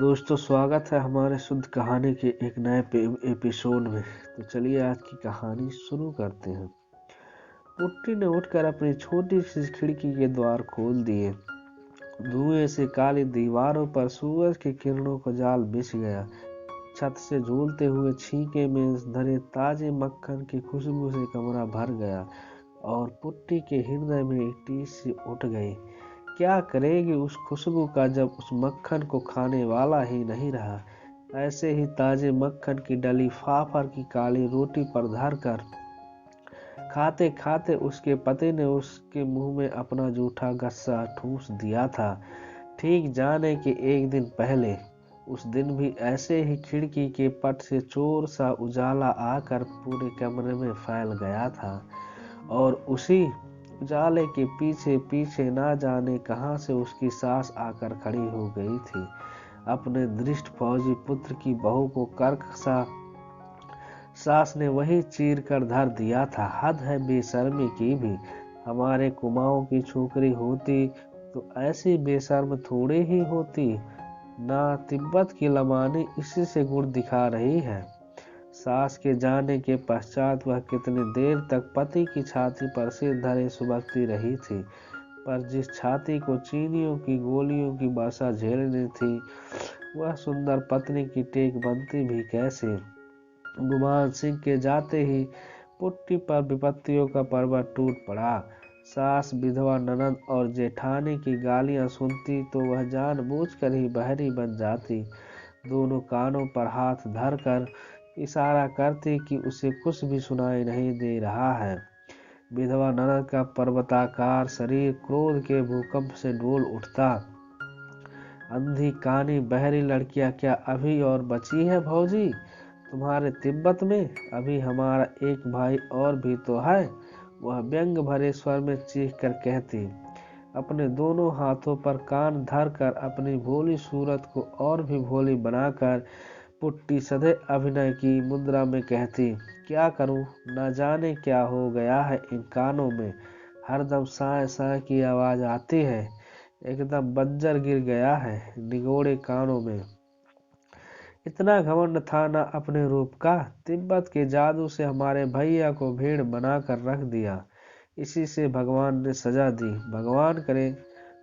दोस्तों, स्वागत है हमारे शुद्ध कहानी के एक नए एपिसोड में। तो चलिए आज की कहानी शुरू करते हैं। पुट्टी ने उठकर अपनी छोटी सी खिड़की के द्वार खोल दिए। धुएं से काली दीवारों पर सूरज की किरणों का जाल बिछ गया। छत से झूलते हुए छींके में धरे ताजे मक्खन की खुशबू से कमरा भर गया और पुट्टी के हृदय में एक टीस सी उठ गई। क्या करेगी उस खुशबू का जब उस मक्खन को खाने वाला ही नहीं रहा। ऐसे ही ताजे मक्खन की डली फाफर की काली रोटी पर धरकर खाते खाते उसके पति ने उसके मुंह में अपना जूठा गस्सा ठूस दिया था। ठीक जाने के एक दिन पहले उस दिन भी ऐसे ही खिड़की के पट से चोर सा उजाला आकर पूरे कमरे में फैल गया था और उसी उजाले के पीछे पीछे ना जाने कहां से उसकी सास आकर खड़ी हो गई थी। अपने दृष्ट फौजी पुत्र की बहू को कर्क सा सास ने वही चीर कर धर दिया था। हद है बेशर्मी की भी। हमारे कुमाऊं की छोकरी होती तो ऐसी बेशर्म थोड़ी ही होती ना। तिब्बत की लमानी इसी से गुण दिखा रही है। सास के जाने के पश्चात वह कितनी देर तक पति की छाती पर सिर धरे सुबकती रही थी, पर जिस छाती को चीनियों की गोलियों की वर्षा झेलनी थी वह सुंदर पत्नी की टेक बनती भी कैसे। गुमान सिंह के जाते ही पुट्टी पर विपत्तियों का पर्वत टूट पड़ा। सास, विधवा, ननद और जेठानी की गालियां सुनती तो वह जानबूझकर ही बहरी बन जाती। दोनों कानों पर हाथ धरकर इशारा करती कि उसे कुछ भी सुनाई नहीं दे रहा है। विधवा ननद का पर्वताकार शरीर क्रोध के भूकंप से डोल उठता। अंधी कानी बहरी लड़कियां क्या अभी और बची है भौजी तुम्हारे तिब्बत में? अभी हमारा एक भाई और भी तो है, वह व्यंग भरे स्वर में चीख कर कहती। अपने दोनों हाथों पर कान धरकर अपनी भोली सूरत को और भी भोली बनाकर पुट्टी सधे अभिनय की मुद्रा में कहती, क्या करूं, न जाने क्या हो गया है इन कानों में। हरदम साए साए की आवाज आती है। एकदम बंजर गिर गया है निगोड़े कानों में। इतना घमंड था न अपने रूप का। तिब्बत के जादू से हमारे भैया को भेड़ बनाकर रख दिया। इसी से भगवान ने सजा दी। भगवान करे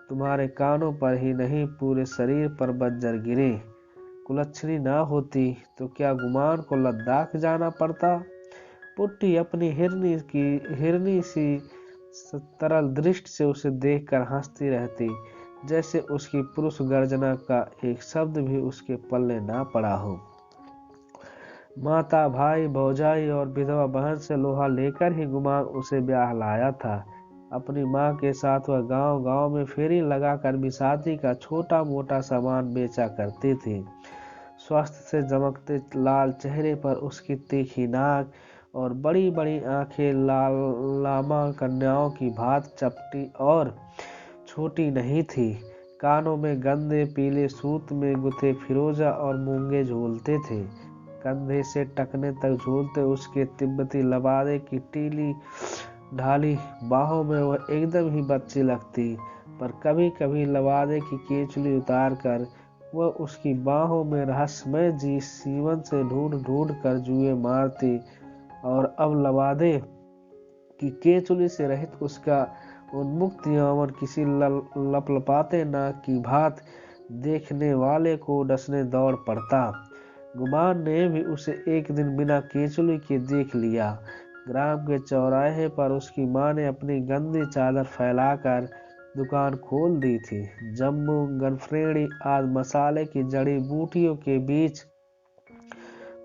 तुम्हारे कानों पर ही नहीं पूरे शरीर पर बंजर गिरे। कुलच्छनी ना होती तो क्या गुमान को लद्दाख जाना पड़ता। पुट्टी अपनी हिरनी सी तरल दृष्टि से उसे देखकर हंसती रहती, जैसे उसकी पुरुष गर्जना का एक शब्द भी उसके पल्ले ना पड़ा हो। माता, भाई, भौजाई और विधवा बहन से लोहा लेकर ही गुमान उसे ब्याह लाया था। अपनी माँ के साथ वह गांव गांव में फेरी लगाकर बिसाती का छोटा मोटा सामान बेचा करती थी। स्वस्थ से चमकते लाल चेहरे पर उसकी तीखी नाक और बड़ी बड़ी आंखें लामा कन्याओं की भांति चपटी और छोटी नहीं थी। कानों में गंदे पीले सूत में गुथे फिरोजा और मूंगे झूलते थे। कंधे से टखने तक झूलते उसके तिब्बती लबादे की टीली ढाली बाहों में वह एकदम ही बच्ची लगती। पर कभी कभी लबादे की केचुली उतार कर वह उसकी बाहों में रहस्यमय जी सीवन से ढूंढ ढूंढ कर जुए मारती और अब लबादे की केचुली से रहित उसका उन्मुक्त यौवन किसी लपलपाते नाग की भांति देखने वाले को डसने दौड़ पड़ता। गुमान ने भी उसे एक दिन बिना केचुली के देख लिया। ग्राम के चौराहे पर उसकी माँ ने अपनी गंदी चादर फैलाकर दुकान खोल दी थी। जम्मू, गनफ्रेड़ी आदि मसाले की जड़ी बूटियों के बीच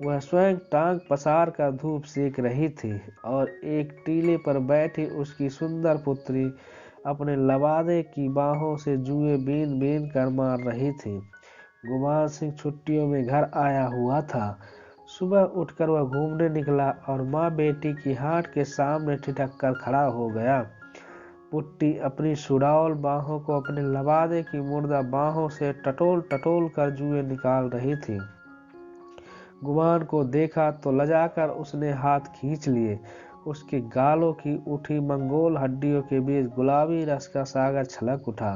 वह स्वयं टांग पसार कर धूप सेक रही थी और एक टीले पर बैठी उसकी सुंदर पुत्री अपने लबादे की बाहों से जुए बीन बीन कर मार रही थी। गुमान सिंह छुट्टियों में घर आया हुआ था। सुबह उठकर वह घूमने निकला और माँ बेटी की हाट के सामने ठिठक कर खड़ा हो गया। पुट्टी अपनी सुडौल बाहों को अपने लबादे की मुर्दा बाहों से टटोल टटोल कर जुए निकाल रही थी। गुमान को देखा तो लजाकर उसने हाथ खींच लिए। उसके गालों की उठी मंगोल हड्डियों के बीच गुलाबी रस का सागर छलक उठा।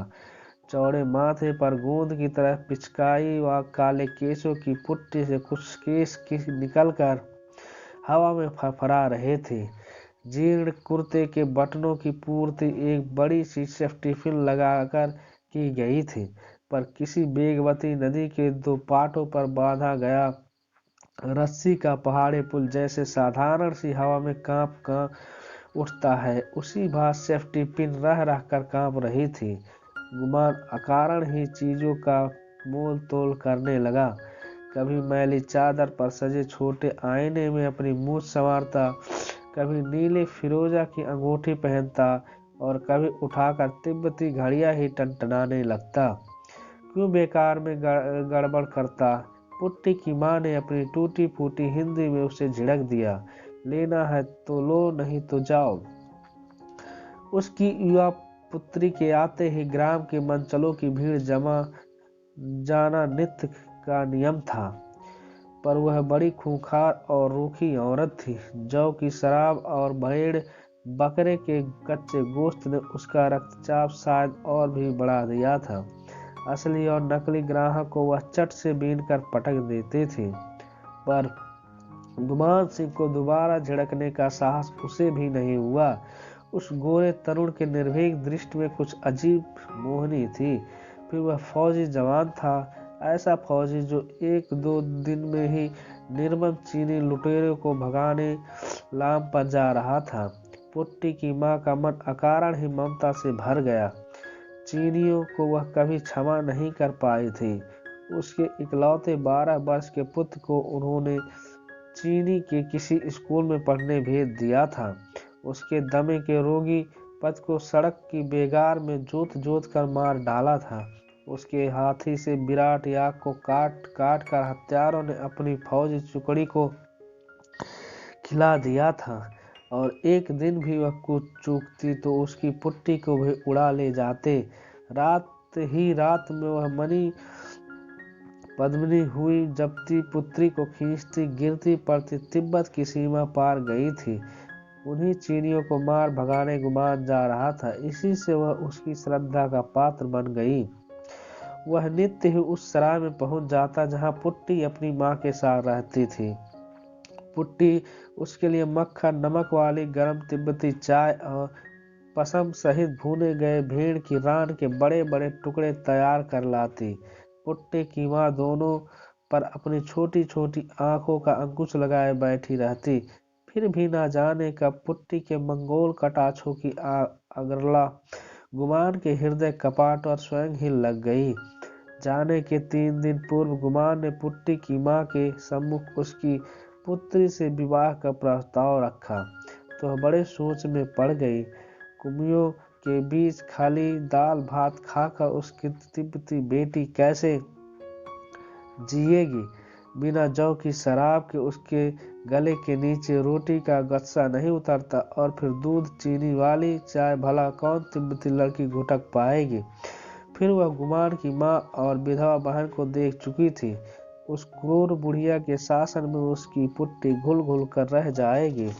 चौड़े माथे पर गोंद की तरह पिचकाई व काले केशों की पुट्टी से कुछ केश निकलकर हवा में फरफरा रहे थे। जीर्ण कुर्ते के बटनों की पूर्ति एक बड़ी सी टिफिन लगाकर की गई थी, पर किसी वेगवती नदी के दो पाटों पर बांधा गया रस्सी का पहाड़ी पुल जैसे साधारण सी हवा में कांप उठता है, उसी भांति सेफ्टी पिन रह रह कर कांप रही थी। गुमान अकारण ही चीजों का मोल तोल करने लगा। कभी मैली चादर पर सजे छोटे आईने में अपनी मूछ संवारता, कभी नीले फिरोजा की अंगूठी पहनता और कभी उठाकर तिब्बती घड़ियां ही टनटनाने लगता। क्यों बेकार में गड़बड़ करता। पुट्टी की माँ ने अपनी टूटी फूटी हिंदी में उसे झिड़क दिया, लेना है तो लो, नहीं तो जाओ। उसकी युवा पुत्री के आते ही ग्राम के मंचलों की भीड़ जमा जाना नित्य का नियम था, पर वह बड़ी खूंखार और रूखी औरत थी। जौ की शराब और भेड़ बकरे के कच्चे गोश्त ने उसका रक्तचाप शायद और भी बढ़ा दिया था। असली और नकली ग्राहक को वह चट से बीन कर पटक देते थे, पर गुमान सिंह को दोबारा झिड़कने का साहस उसे भी नहीं हुआ। उस गोरे तरुण के निर्भीक दृष्टि में कुछ अजीब मोहनी थी। फिर वह फौजी जवान था, ऐसा फौजी जो एक दो दिन में ही निर्मम चीनी लुटेरों को भगाने लाम पर जा रहा था। पुट्टी की माँ का मन अकारण ही ममता से भर गया। चीनियों को वह कभी क्षमा नहीं कर पाई थी। उसके इकलौते 12 वर्ष के पुत्र को उन्होंने चीनी के किसी स्कूल में पढ़ने भेज दिया था। उसके दमे के रोगी पति को सड़क की बेगार में जोत जोत कर मार डाला था। उसके हाथी से विराट याक को काट काट कर हत्यारों ने अपनी फौजी टुकड़ी को खिला दिया था, और एक दिन भी वह कुछ चूकती तो उसकी पुट्टी को भी उड़ा ले जाते। रात ही रात में वह मनी पद्मिनी हुई जबती पुत्री को खींचती गिरती पड़ती तिब्बत की सीमा पार गई थी। उन्हीं चीनियों को मार भगाने गुमान जा रहा था। इसी से वह उसकी श्रद्धा का पात्र बन गई। वह नित्य ही उस सराय में पहुंच जाता जहां पुट्टी अपनी माँ के साथ रहती थी। पुट्टी उसके लिए मक्खन नमक वाली गर्म तिब्बती चाय और पसम सहित भुने गए भेड़ की रान के बड़े बड़े टुकड़े तैयार कर लाती। पुट्टी की माँ दोनों पर अपनी छोटी छोटी आंखों का अंकुश लगाए बैठी रहती। फिर भी ना जाने कब पुट्टी के मंगोल कटाक्षों की अगरला गुमान के हृदय कपाट और स्वयं ही लग गई। जाने के 3 दिन पूर्व गुमान ने पुट्टी की माँ के सम्मुख उसकी पुत्री से विवाह का प्रस्ताव रखा तो वह बड़े सोच में पड़ गई। कुमियों के बीच खाली दाल भात खाकर उसकी तिब्बती बेटी कैसे जिएगी। बिना जौ की शराब के उसके गले के नीचे रोटी का गस्सा नहीं उतरता, और फिर दूध चीनी वाली चाय भला कौन तिब्बती लड़की घुटक पाएगी। फिर वह गुमान की माँ और विधवा बहन को देख चुकी थी। उस क्रूर बुढ़िया के शासन में उसकी पुट्टी घुल घुल कर रह जाएगी।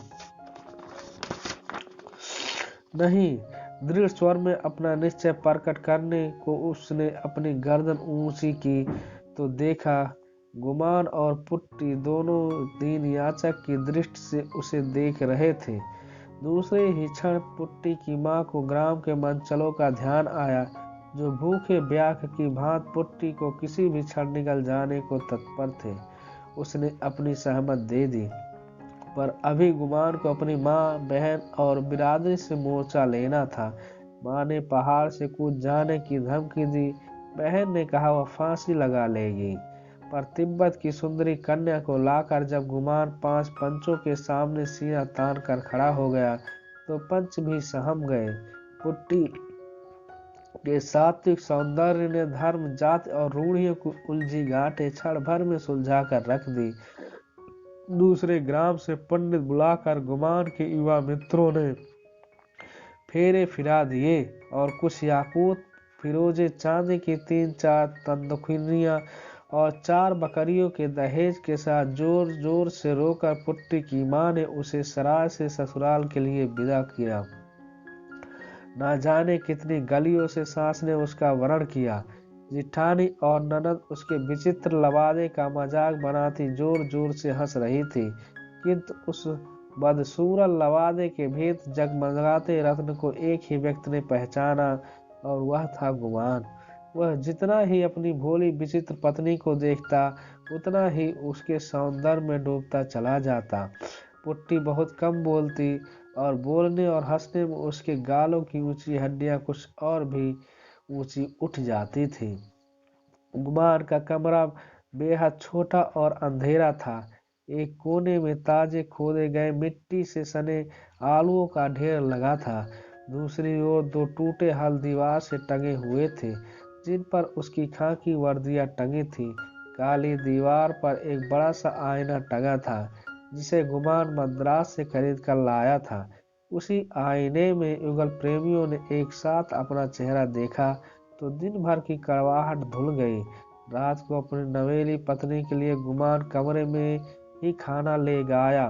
नहीं, दृढ़ स्वर में अपना निश्चय प्रकट करने को उसने अपनी गर्दन ऊंची की तो देखा गुमान और पुट्टी दोनों दीन याचक की दृष्टि से उसे देख रहे थे। दूसरे ही क्षण पुट्टी की माँ को ग्राम के मंचलों का ध्यान आया, जो भूखे ब्याख की भांति पुट्टी को किसी भी क्षण निकल जाने को तत्पर थे। उसने अपनी सहमत दे दी, पर अभी गुमान को अपनी माँ बहन और बिरादरी से मोर्चा लेना था। माँ ने पहाड़ से कूद जाने की धमकी दी। बहन ने कहा वह फांसी लगा लेगी, पर तिब्बत की सुंदरी कन्या को लाकर जब गुमान 5 पंचों के सामने सीना तान कर खड़ा हो गया तो पंच भी सहम गए। पुट्टी के सात्विक सौंदर्य ने धर्म जाति और रूढ़ियों को उलझी गांठें क्षण भर में सुलझा कर रख दी। दूसरे ग्राम से पंडित बुलाकर गुमान के युवा मित्रों ने फेरे फिरा दिए और कुछ याकूत फिरोजे चांदी की 3-4 तंदुखिनियां और 4 बकरियों के दहेज के साथ जोर जोर से रोकर पुट्टी की माँ ने उसे सराय से ससुराल के लिए विदा किया। ना जाने कितनी गलियों से सांस ने उसका वरण किया। जिठानी और ननद उसके विचित्र लवादे का मजाक बनाती जोर जोर से हंस रही थी, किंतु उस बदसूरत लवादे के भेद जगमगाते रत्न को एक ही व्यक्ति ने पहचाना, और वह था गुमान। वह जितना ही अपनी भोली विचित्र पत्नी को देखता, उतना ही उसके सौंदर्य में डूबता चला जाता। पुट्टी बहुत कम बोलती, और बोलने और हंसने में उसके गालों की ऊंची हड्डियां कुछ और भी ऊंची उठ जाती थी। गुमान का कमरा बेहद छोटा और अंधेरा था। एक कोने में ताजे खोदे गए मिट्टी से सने आलुओं का ढेर लगा था। दूसरी ओर दो टूटे हल दीवार से टंगे हुए थे, जिन पर उसकी खाकी वर्दियां टंगी थी। काली दीवार पर एक बड़ा सा आईना टंगा था, जिसे गुमान मद्रास से खरीद कर लाया था। उसी आईने में युगल प्रेमियों ने एक साथ अपना चेहरा देखा तो दिन भर की कड़वाहट धुल गई। रात को अपनी नवेली पत्नी के लिए गुमान कमरे में ही खाना ले गया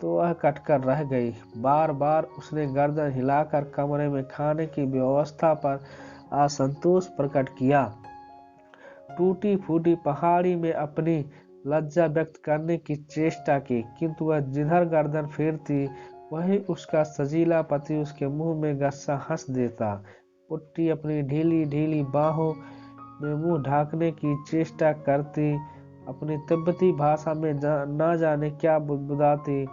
तो वह कटकर रह गई। बार बार उसने गर्दन हिलाकर कमरे में खाने की व्यवस्था पर असंतोष प्रकट किया। टूटी फूटी पहाड़ी में अपनी लज्जा व्यक्त करने की चेष्टा की, किंतु वह जिधर गर्दन फेरती वही उसका सजीला पति उसके मुंह में गस्सा हंस देता। पुट्टी अपनी ढीली ढीली बाहों में मुंह ढांकने की चेष्टा करती, अपनी तिब्बती भाषा में ना जाने क्या बुदबुदाती,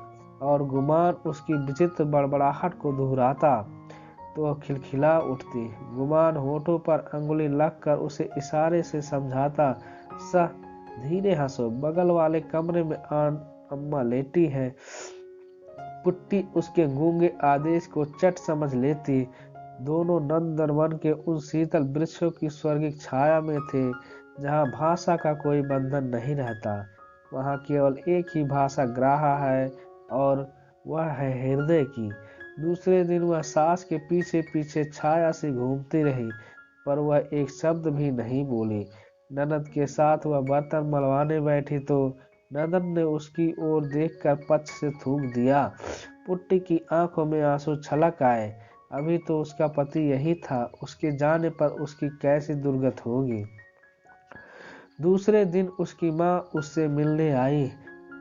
और गुमान उसकी विचित्र बड़बड़ाहट को दोहराता तो वह खिलखिला उठती। गुमान होठों पर अंगुली लगकर उसे इशारे से समझाता, सा धीरे हंसो, बगल वाले कमरे में अम्मा लेटी है। पुट्टी उसके गूंगे आदेश को चट समझ लेती। दोनों नंदनवन के उन शीतल वृक्षों की स्वर्गिक छाया में थे, जहाँ भाषा का कोई बंधन नहीं रहता। वहाँ केवल एक ही भाषा ग्राह्य है, और वह है हृदय की। दूसरे दिन वह सास के पीछे पीछे छाया से घूमती रही, पर वह एक शब्द भी नहीं बोली। ननद के साथ वह बर्तन मलवाने बैठी तो ननद ने उसकी ओर देखकर पक्ष से थूक दिया। पुट्टी की आंखों में आंसू छलक आए। अभी तो उसका पति यही था, उसके जाने पर उसकी कैसी दुर्गत होगी। दूसरे दिन उसकी माँ उससे मिलने आई।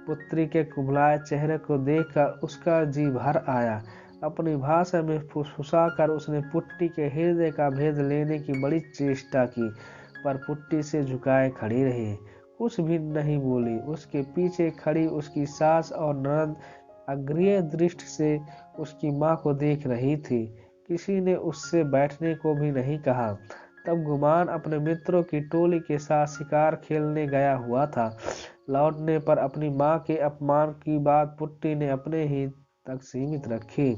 पुत्री के कुम्हलाए चेहरे को देखकर उसका जी भर आया। अपनी भाषा में फुसफुसाकर उसने पुट्टी के हृदय का भेद लेने की बड़ी चेष्टा की, पर पुट्टी से झुकाए खड़ी रही, कुछ भी नहीं बोली। उसके पीछे खड़ी उसकी सास और ननद अग्रिय दृष्टि से उसकी माँ को देख रही थी। किसी ने उससे बैठने को भी नहीं कहा। तब गुमान अपने मित्रों की टोली के साथ शिकार खेलने गया हुआ था। लौटने पर अपनी माँ के अपमान की बात पुट्टी ने अपने ही तक सीमित रखी।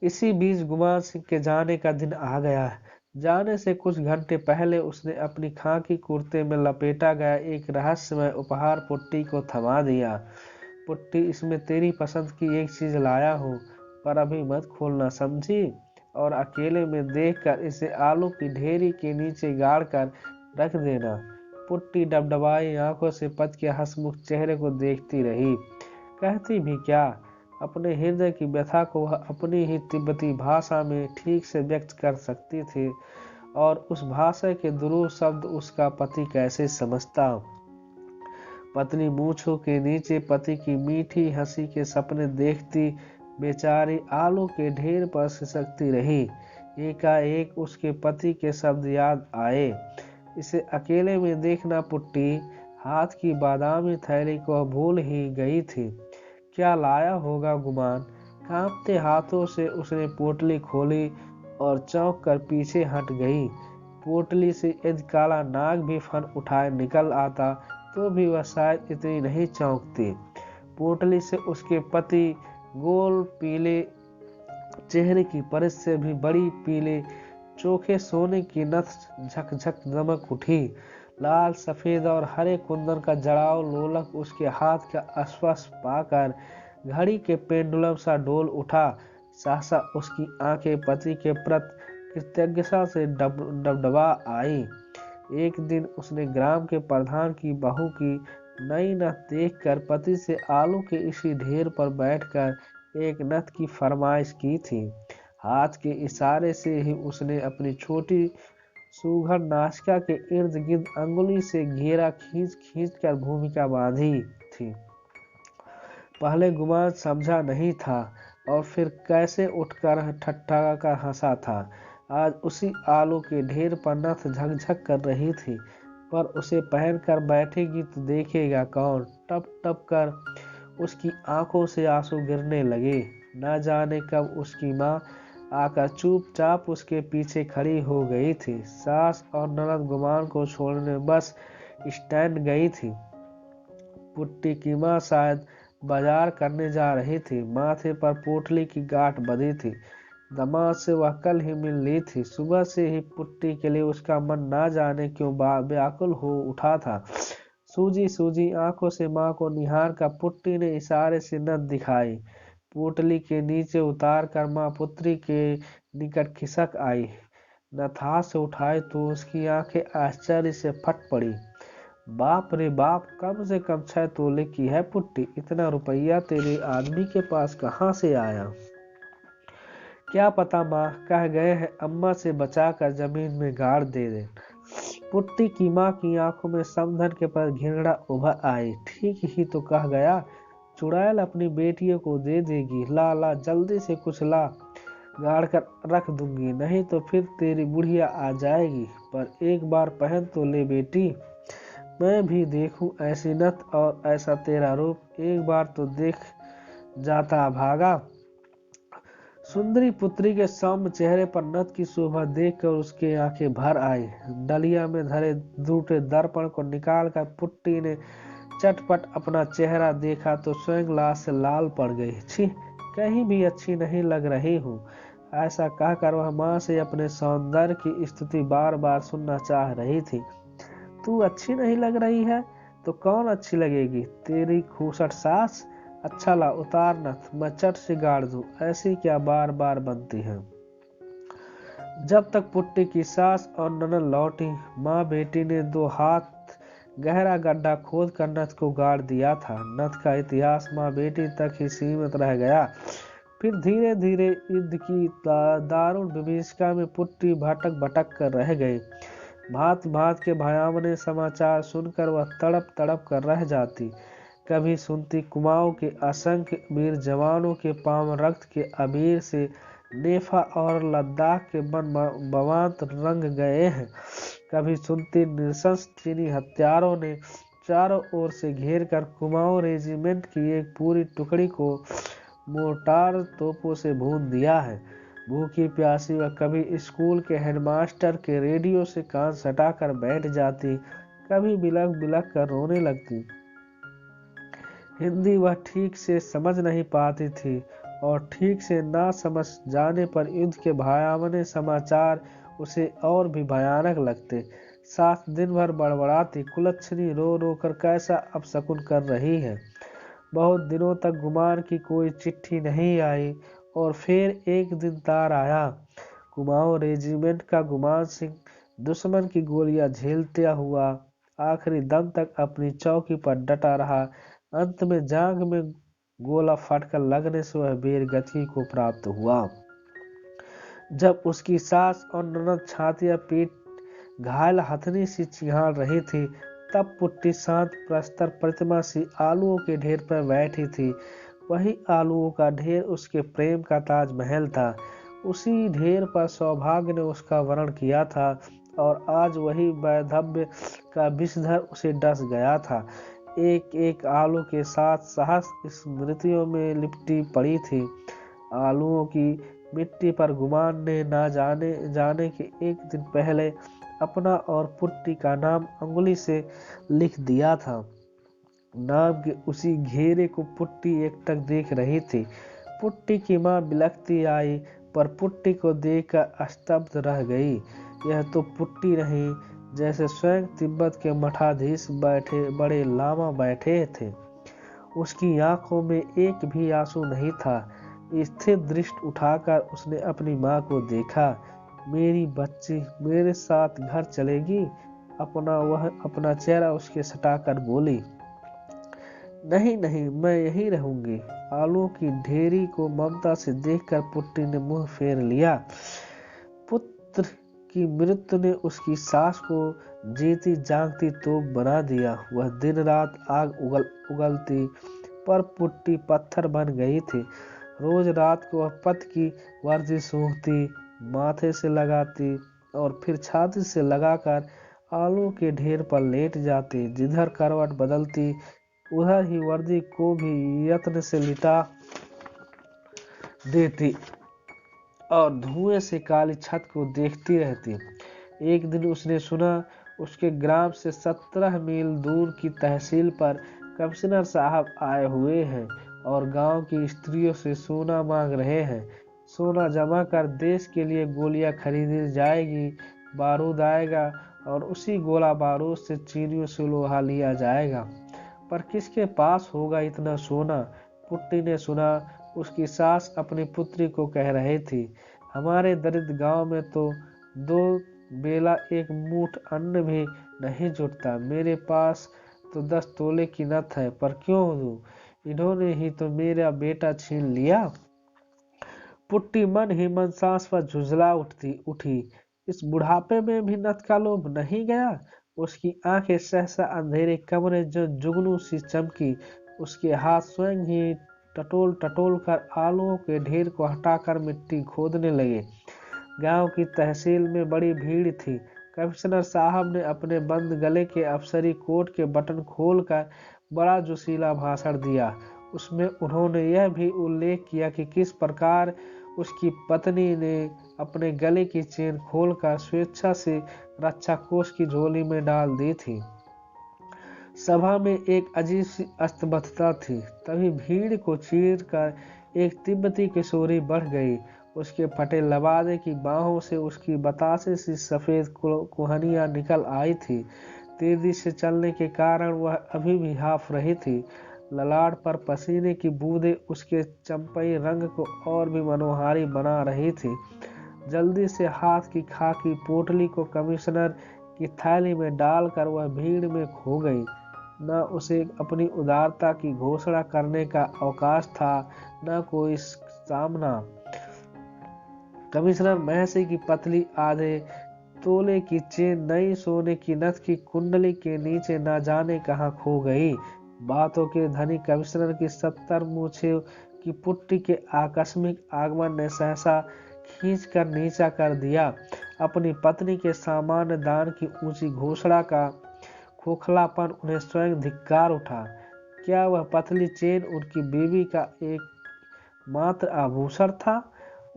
इसी बीच गुमान सिंह के जाने का दिन आ गया। जाने से कुछ घंटे पहले उसने अपनी खाकी कुर्ते में लपेटा गया एक रहस्यमय उपहार पुट्टी को थमा दिया। पुट्टी, इसमें तेरी पसंद की एक चीज लाया हूँ, पर अभी मत खोलना, समझी? और अकेले में देखकर इसे आलू की ढेरी के नीचे गाड़ कर रख देना। पुट्टी डबडबाई आंखों से पति के हंसमुख चेहरे को देखती रही। कहती भी क्या? अपने हृदय की व्यथा को वह अपनी ही तिब्बती भाषा में ठीक से व्यक्त कर सकती थी, और उस भाषा के दुरूह शब्द उसका पति कैसे समझता। पत्नी मूंछों के नीचे पति की मीठी हंसी के सपने देखती बेचारी आलू के ढेर पर सिसकती रही। एकाएक उसके पति के शब्द याद आए। इसे अकेले में देखना पुट्टी। हाथ की बादामी थैली को भूल ही गई थी। क्या लाया होगा गुमान? कांपते हाथों से उसने पोटली खोली और चौंक कर पीछे हट गई। पोटली से यदि काला नाग भी फन उठाए निकल आता तो भी वह शायद इतनी नहीं चौंकती। पोटली से उसके पति गोल पीले चेहरे की परत से भी बड़ी पीले चोखे सोने की नथ झकझक दमक उठी। लाल सफेद और हरे कुंदन का जड़ाव लोलक उसके हाथ का स्पर्श पाकर घड़ी के पेंडुलम सा डोल उठा। सहसा उसकी आंखें पति के प्रति कृतज्ञता से डबडबा आई। एक दिन उसने ग्राम के प्रधान की बहू की नई नथ देखकर पति से आलू के इसी ढेर पर बैठकर एक नथ की फरमाइश की थी। हाथ के इशारे से ही उसने अपनी छोटी सुघड़ नासिका के इर्द गिर्द अंगुली से घेरा खींच खींच कर भूमिका बांधी थी। पहले गुमान समझा नहीं था और फिर कैसे उठकर ठट्ठा कर हंसा था। आज उसी आलू के ढेर पर नथ झकझक कर रही थी, पर उसे पहन कर बैठेगी तो देखेगा कौन। टप टप कर उसकी आंखों से आंसू गिरने लगे। न जाने कब उसकी माँ आकर चुपचाप उसके पीछे खड़ी हो गई थी। सास और ननद गुमान को छोड़ने बस स्टैंड गई थी। पुट्टी की माँ शायद बाजार करने जा रही थी। माथे पर पोटली की गांठ बंधी थी। दामाद से वह कल ही मिल ली थी। सुबह से ही पुट्टी के लिए उसका मन ना जाने क्यों व्याकुल हो उठा था। सूजी सूजी आंखों से माँ को निहार कर पुट्टी ने इशारे से नथ दिखाई। पोटली के नीचे उतार कर माँ पुत्री के निकट खिसक आई। नथ हाथ से उठाई तो उसकी आंखें आश्चर्य से फट पड़ी। बाप रे बाप, कम से कम 6 तोले की है पुट्टी। इतना रुपया तेरे आदमी के पास कहाँ से आया? क्या पता माँ, कह गए हैं अम्मा से बचा कर जमीन में गाड़ दे दे। पुट्टी की माँ की आंखों में समधन के पर घृणा उभर आई। ठीक ही तो कह गया, चुड़ैल अपनी बेटियों को दे देगी। ला ला जल्दी से कुछ ला, गाड़ कर रख दूंगी, नहीं तो फिर तेरी बुढ़िया आ जाएगी। पर एक बार पहन तो ले बेटी, मैं भी देखूं ऐसी नथ और ऐसा तेरा रूप। एक बार तो देख जाता भागा। सुंदरी पुत्री के सौम्य चेहरे पर नथ की शोभा देखकर उसकी आंखें भर आई। डलिया में धरे दूटे दर्पण को निकालकर पुट्टी ने चटपट अपना चेहरा देखा तो स्वयं लाज से लाल पड़ गई। छी, कहीं भी अच्छी नहीं लग रही हूँ। ऐसा कहकर वह माँ से अपने सौंदर्य की स्तुति बार बार सुनना चाह रही थी। तू अच्छी नहीं लग रही है तो कौन अच्छी लगेगी? तेरी खूसट सास। अच्छा ला उतार नथ, मैं चट से गाड़ दूं। ऐसी क्या बार बार बनती है। जब तक पुट्टी की सास और ननद लौटी, माँ बेटी ने 2 हाथ गहरा गड्ढा खोद कर नथ को गाड़ दिया था। नथ का इतिहास माँ बेटी तक ही सीमित रह गया। फिर धीरे धीरे युद्ध की दारुण विभीषिका में पुट्टी भटक भटक कर रह गई। भांत भांत के भयावने समाचार सुनकर वह तड़प तड़प कर रह जाती। कभी सुनती कुमाऊं के असंख्य वीर जवानों के पांव रक्त के अबीर से नेफा और लद्दाख के बवांत रंग गए हैं। कभी सुनती नृशंस चीनी हत्यारों ने चारों ओर से घेर कर कुमाऊं रेजिमेंट की एक पूरी टुकड़ी को मोर्टार तोपों से भून दिया है। भूखी प्यासी वह कभी स्कूल के हेडमास्टर के रेडियो से कान सटाकर बैठ जाती, कभी बिलख बिलख कर रोने लगती। हिंदी वह ठीक से समझ नहीं पाती थी और ठीक से ना समझ जाने पर युद्ध के भयावने समाचार उसे और भी भयानक लगते। साथ दिन भर बड़बड़ाती, कुलच्छनी रो रो कर कैसा अपशकुन कर रही है। बहुत दिनों तक गुमान की कोई चिट्ठी नहीं आई और फिर एक दिन तार आया। कुमाऊं रेजिमेंट का गुमान सिंह दुश्मन की गोलियां झेलता हुआ आखिरी दम तक अपनी चौकी पर डटा रहा। अंत में जांग में गोला फटकर लगने से वह वीरगति को प्राप्त हुआ। जब उसकी सास और ननद छातियां पीट घायल हथनी सी चिहाड़ रही थी, तब पुट्टी शांत प्रस्तर प्रतिमा सी आलूओं के ढेर पर बैठी थी। वही आलूओं का ढेर उसके प्रेम का ताजमहल था। उसी ढेर पर सौभाग्य ने उसका वरण किया था और आज वही वैधव्य का विषधर उसे डस गया था। एक एक आलू के साथ सहस्त्र स्मृतियों में लिपटी पड़ी थी। आलूओं की मिट्टी पर गुमान ने ना जाने के एक दिन पहले अपना और पुट्टी का नाम अंगुली से लिख दिया था। नाम के उसी घेरे को पुट्टी एकटक देख रही थी। पुट्टी की माँ बिलखती आई, पर पुट्टी को देखकर स्तब्ध रह गई। यह तो पुट्टी नहीं, जैसे स्वयं तिब्बत के मठाधीश बैठे बड़े लामा बैठे थे। उसकी आंखों में एक भी आंसू नहीं था। स्थिर दृष्टि उठाकर उसने अपनी माँ को देखा। मेरी बच्ची मेरे साथ घर चलेगी? वह अपना चेहरा उसके सटाकर बोली। नहीं नहीं, मैं यहीं रहूंगी। आलू की ढेरी को ममता से देखकर पुट्टी ने मुंह फेर लिया। पुत्र की मृत्यु ने उसकी सास को जीती जागती तोप बना दिया। वह दिन रात आग उगलती, पर पुट्टी पत्थर बन गई थी। रोज रात को वह पत की वर्दी सूंघती, माथे से लगाती और फिर छाती से लगाकर आलू के ढेर पर लेट जाती। जिधर करवट बदलती उधर ही वर्दी को भी यत्न से लिटा देती और धुएं से काली छत को देखती रहती। एक दिन उसने सुना उसके ग्राम से 17 मील दूर की तहसील पर कमिश्नर साहब आए हुए हैं और गांव की स्त्रियों से सोना मांग रहे हैं। सोना जमा कर देश के लिए गोलियां खरीदी जाएगी, बारूद आएगा और उसी गोला बारूद से चीनियों से लोहा लिया जाएगा। पर किसके पास होगा इतना सोना? पुट्टी ने सुना उसकी सास अपनी पुत्री को कह रही थी, हमारे दरिद्र गांव में तो 2 बेला एक मुठ अन्न भी नहीं जुटता। मेरे पास तो 10 तोले की नथ है, पर क्यों दूं? इन्होंने ही तो मेरा बेटा छीन लिया। पुट्टी मन ही मन सांस पर झुंझला उठी। इस बुढ़ापे में भी नथ का लोभ नहीं गया। उसकी आंखें सहसा अंधेरे कमरे जो जुगनू सी चमकी। उसके हाथ स्वयं ही टटोल टटोल कर आलूओं के ढेर को हटाकर मिट्टी खोदने लगे। गांव की तहसील में बड़ी भीड़ थी। कमिश्नर साहब ने अपने बंद गले के अफसरी कोट के बटन खोलकर बड़ा जोशीला भाषण दिया। उसमें उन्होंने यह भी उल्लेख किया कि किस प्रकार उसकी पत्नी ने अपने गले की चेन खोलकर स्वेच्छा से रक्षा कोष की झोली में डाल दी थी। सभा में एक अजीब सी अस्तबद्धता थी। तभी भीड़ को चीरकर एक तिब्बती किशोरी बढ़ गई। उसके फटे लबादे की बाहों से उसकी बतासे सी सफेद कुहनियां निकल आई थी। तेजी से चलने के कारण वह अभी भी हाफ रही थी। ललाट पर पसीने की बूंदें उसके चंपई रंग को और भी मनोहारी बना रही थी। जल्दी से हाथ की खाकी पोटली को कमिश्नर की थैली में डालकर वह भीड़ में खो गई। न उसे अपनी उदारता की घोषणा करने का अवकाश था, न कोई सामना। कमिश्नर महसी की पतली आधे तोले की चेन नई सोने की नथ की कुंडली के नीचे न जाने कहां खो गई। बातों के धनी कमिश्नर की 70 मूछों की पुट्टी के आकस्मिक आगमन ने सहसा खींच कर नीचा कर दिया। अपनी पत्नी के सामान्य दान की ऊंची घोषणा का खोखलापन उन्हें स्वयं धिक्कार उठा। क्या वह पतली चेन उनकी बीवी का एक मात्र आभूषण था?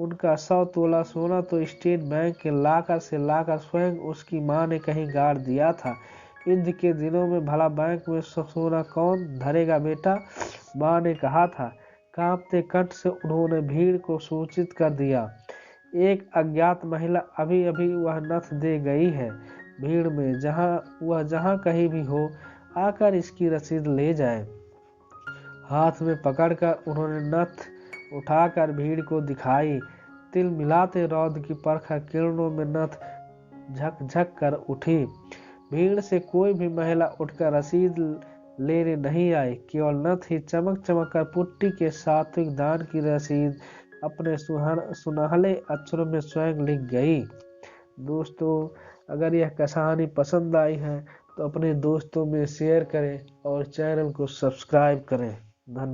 उनका 100 तोला सोना तो स्टेट बैंक के लाकर से लाकर स्वयं उसकी मां ने कहीं गाड़ दिया था। युद्ध के दिनों में भला बैंक में सोना कौन धरेगा बेटा, मां ने कहा था। कांपते कंठ से उन्होंने भीड़ को सूचित कर दिया, एक अज्ञात महिला अभी अभी वह नथ दे गई है। भीड़ में जहां कहीं भी हो, आकर इसकी रसीद ले जाए। हाथ में पकड़कर उन्होंने नथ उठाकर भीड़ को दिखाई। तिल मिलाते रौद की परखा किरणों में नथ झकझक कर उठी। भीड़ से कोई भी महिला उठकर रसीद लेने नहीं आई। केवल नथ ही चमक चमक कर पुट्टी के सात्विक दान की रसीद अपने सुनहले अक्षरों में स्वयं लिख गई। दोस्तों, अगर यह कहानी पसंद आई है तो अपने दोस्तों में शेयर करें और चैनल को सब्सक्राइब करें। धन्यवाद।